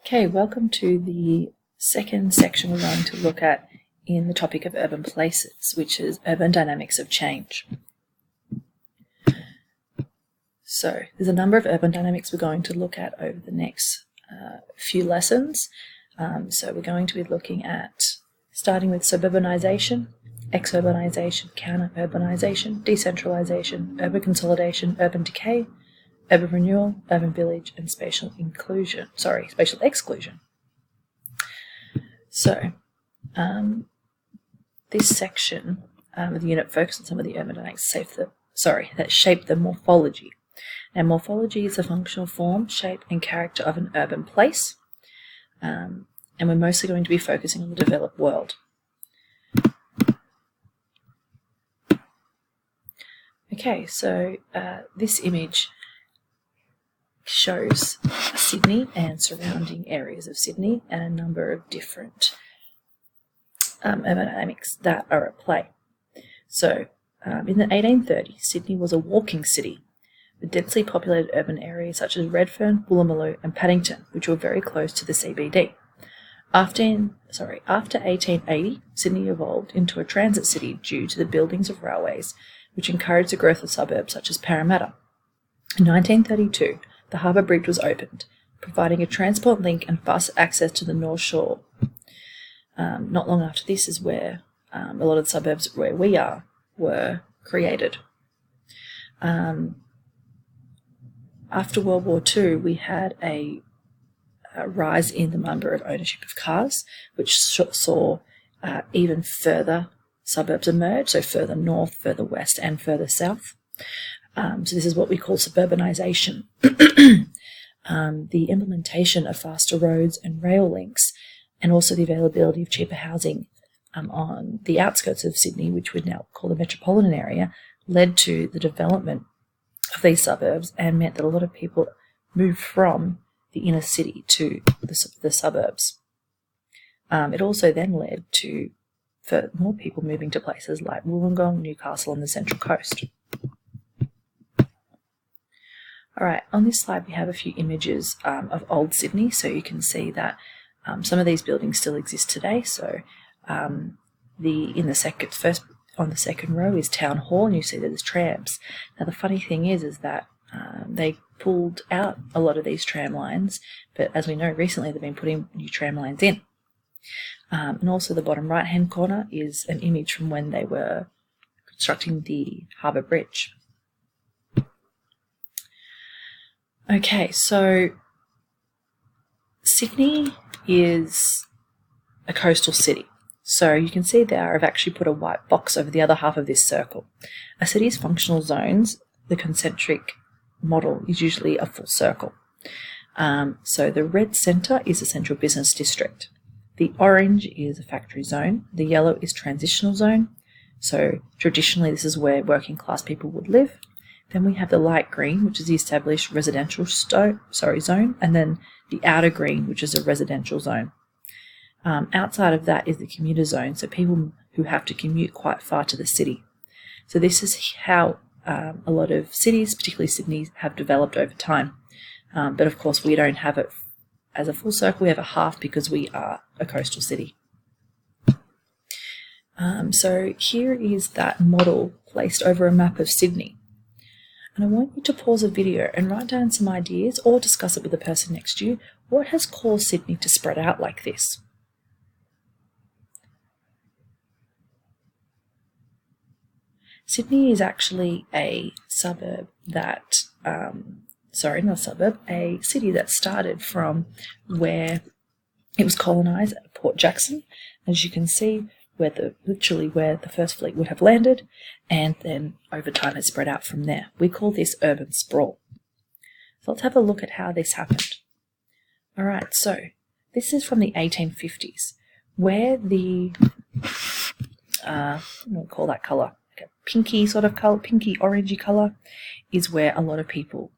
Okay, welcome to the second section we're going to look at in the topic of urban places, which is urban dynamics of change. So there's a number of urban dynamics we're going to look at over the next few lessons. So we're going to be looking at starting with suburbanization, exurbanization, counter-urbanization, decentralization, urban consolidation, urban decay, urban renewal, urban village, and spatial exclusion. So, this section of the unit focuses on some of the urban dynamics that shape the morphology. Now, morphology is the functional form, shape, and character of an urban place, and we're mostly going to be focusing on the developed world. Okay, so this image shows Sydney and surrounding areas of Sydney and a number of different urban dynamics that are at play. So, in the 1830s, Sydney was a walking city with densely populated urban areas such as Redfern, Woolloomooloo and Paddington, which were very close to the CBD. After 1880, Sydney evolved into a transit city due to the buildings of railways, which encouraged the growth of suburbs such as Parramatta. In 1932, the Harbour Bridge was opened, providing a transport link and fast access to the North Shore. Not long after this is where a lot of the suburbs where we are were created. After World War II, we had a rise in the number of ownership of cars, which saw even further suburbs emerge, so further north, further west, and further south. So this is what we call suburbanization. The implementation of faster roads and rail links, and also the availability of cheaper housing on the outskirts of Sydney, which we now call the metropolitan area, led to the development of these suburbs and meant that a lot of people moved from the inner city to the suburbs. It also then led to for more people moving to places like Wollongong, Newcastle and the Central Coast. Alright, on this slide we have a few images of old Sydney, so you can see that some of these buildings still exist today. So on the second row is Town Hall, and you see that there's trams. Now the funny thing is that they pulled out a lot of these tram lines, but as we know recently they've been putting new tram lines in. And also the bottom right hand corner is an image from when they were constructing the Harbour Bridge. Okay, so Sydney is a coastal city. So you can see there I've actually put a white box over the other half of this circle. A city's functional zones, the concentric model, is usually a full circle. So the red centre is a central business district. The orange is a factory zone. The yellow is transitional zone. So traditionally this is where working class people would live. Then we have the light green, which is the established residential zone, and then the outer green, which is a residential zone. Outside of that is the commuter zone, so people who have to commute quite far to the city. So this is how a lot of cities, particularly Sydney, have developed over time. But of course we don't have it as a full circle, we have a half because we are a coastal city. So here is that model placed over a map of Sydney. And I want you to pause the video and write down some ideas or discuss it with the person next to you. What has caused Sydney to spread out like this? Sydney is actually a suburb that, a city that started from where it was colonised at Port Jackson. As you can see, literally where the first fleet would have landed, and then over time it spread out from there. We call this urban sprawl. So let's have a look at how this happened. Alright, so this is from the 1850s, where the, I'm going to call that colour, like a pinky sort of colour, pinky orangey colour, is where most people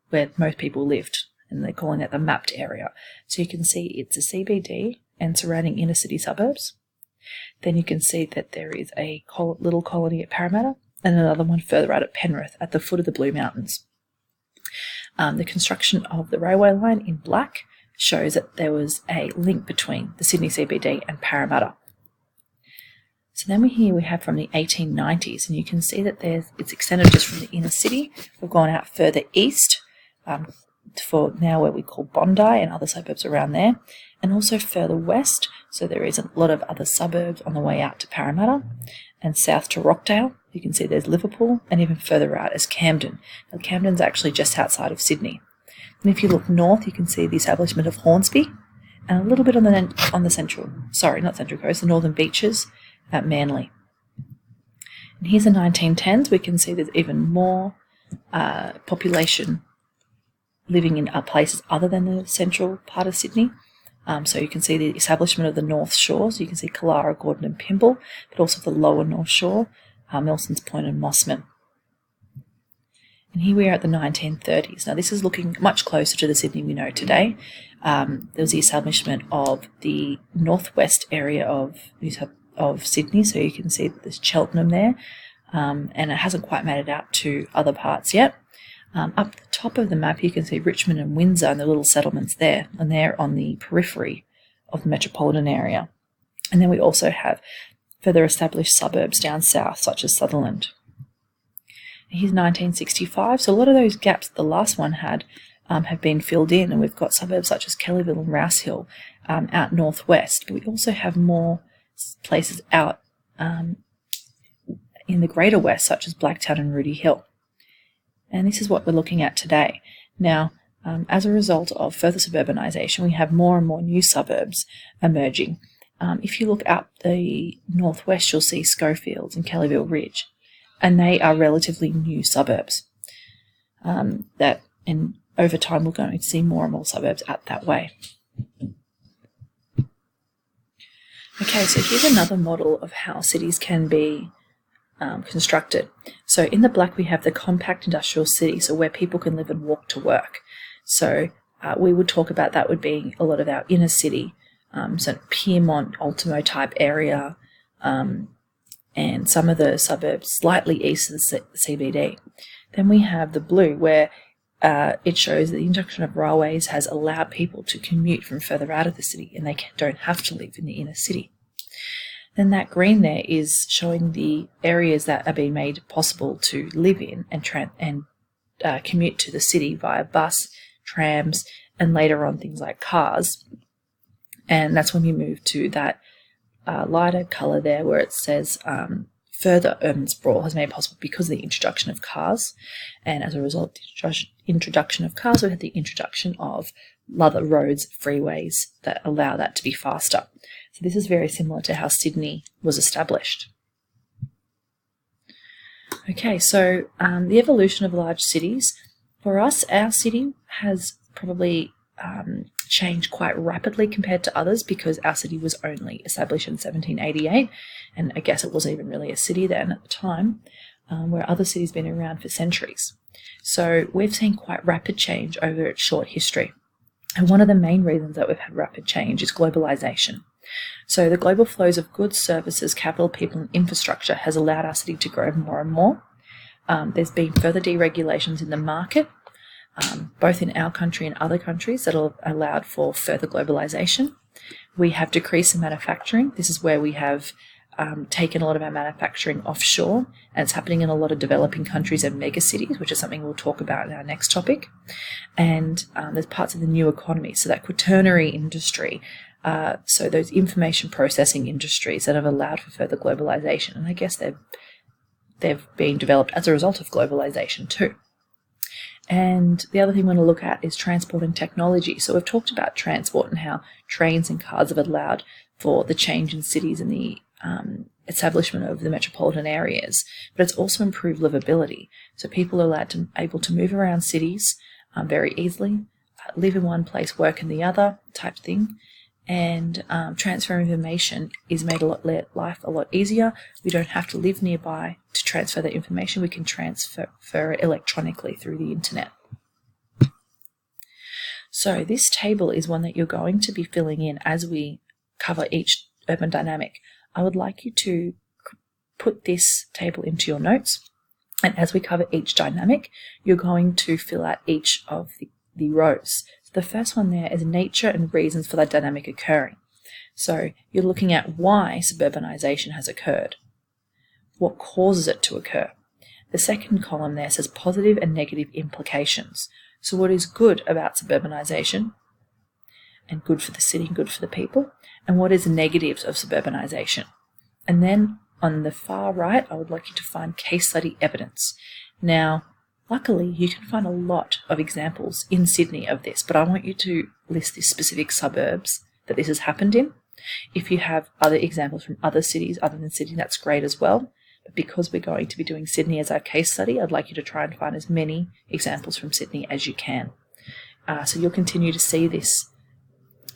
lived, and they're calling it the mapped area. So you can see it's a CBD and surrounding inner city suburbs. Then you can see that there is a little colony at Parramatta and another one further out at Penrith at the foot of the Blue Mountains. The construction of the railway line in black shows that there was a link between the Sydney CBD and Parramatta. So then here we have from the 1890s, and you can see that it's extended just from the inner city. We've gone out further east for now where we call Bondi and other suburbs around there, and also further west. So there is a lot of other suburbs on the way out to Parramatta, and south to Rockdale. You can see there's Liverpool, and even further out is Camden. Now, Camden's actually just outside of Sydney. And if you look north, you can see the establishment of Hornsby, and a little bit on the northern beaches at Manly. And here's the 1910s. We can see there's even more population living in places other than the central part of Sydney. So you can see the establishment of the North Shore. So you can see Killara, Gordon and Pymble, but also the lower North Shore, Milsons Point and Mossman. And here we are at the 1930s. Now this is looking much closer to the Sydney we know today. There was the establishment of the northwest area of Sydney. So you can see that there's Cheltenham there, and it hasn't quite made it out to other parts yet. Up the top of the map, you can see Richmond and Windsor and the little settlements there, and they're on the periphery of the metropolitan area. And then we also have further established suburbs down south, such as Sutherland. Here's 1965, so a lot of those gaps that the last one had have been filled in, and we've got suburbs such as Kellyville and Rouse Hill out northwest, but we also have more places out in the greater west, such as Blacktown and Rooty Hill. And this is what we're looking at today. Now, as a result of further suburbanisation, we have more and more new suburbs emerging. If you look up the northwest, you'll see Schofields and Kellyville Ridge, and they are relatively new suburbs. And over time, we're going to see more and more suburbs out that way. Okay, so here's another model of how cities can be constructed. So in the black we have the compact industrial city, so where people can live and walk to work. So we would talk about that would be a lot of our inner city, so Pyrmont, Ultimo type area, and some of the suburbs slightly east of the CBD. Then we have the blue where it shows that the introduction of railways has allowed people to commute from further out of the city, and they don't have to live in the inner city. Then that green there is showing the areas that are being made possible to live in and commute to the city via bus, trams, and later on things like cars. And that's when we move to that lighter colour there where it says further urban sprawl has made possible because of the introduction of cars. And as a result of the introduction of cars, we had the introduction of other roads, freeways that allow that to be faster. So this is very similar to how Sydney was established. Okay, so the evolution of large cities. For us, our city has probably changed quite rapidly compared to others because our city was only established in 1788, and I guess it wasn't even really a city then at the time, where other cities have been around for centuries. So we've seen quite rapid change over its short history. And one of the main reasons that we've had rapid change is globalization. So the global flows of goods, services, capital, people, and infrastructure has allowed our city to grow more and more. There's been further deregulations in the market, both in our country and other countries, that have allowed for further globalization. We have decreased in manufacturing. This is where we have taken a lot of our manufacturing offshore, and it's happening in a lot of developing countries and megacities, which is something we'll talk about in our next topic. And there's parts of the new economy, so that quaternary industry, so those information processing industries that have allowed for further globalization, and I guess they've been developed as a result of globalization too. And the other thing we want to look at is transport and technology. So we've talked about transport and how trains and cars have allowed for the change in cities and the establishment of the metropolitan areas, but it's also improved livability. So people are able to move around cities very easily, live in one place, work in the other type thing. And transfer information is made life a lot easier. We don't have to live nearby to transfer that information. We can transfer it electronically through the internet. So this table is one that you're going to be filling in as we cover each urban dynamic. I would like you to put this table into your notes, and as we cover each dynamic, you're going to fill out each of the rows. The first one there is nature and reasons for that dynamic occurring. So you're looking at why suburbanisation has occurred. What causes it to occur? The second column there says positive and negative implications. So what is good about suburbanisation and good for the city and good for the people, and what is negatives of suburbanisation? And then on the far right, I would like you to find case study evidence. Now, luckily, you can find a lot of examples in Sydney of this, but I want you to list the specific suburbs that this has happened in. If you have other examples from other cities other than Sydney, that's great as well. But because we're going to be doing Sydney as our case study, I'd like you to try and find as many examples from Sydney as you can. So you'll continue to see this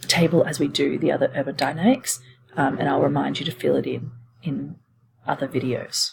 table as we do the other urban dynamics, and I'll remind you to fill it in other videos.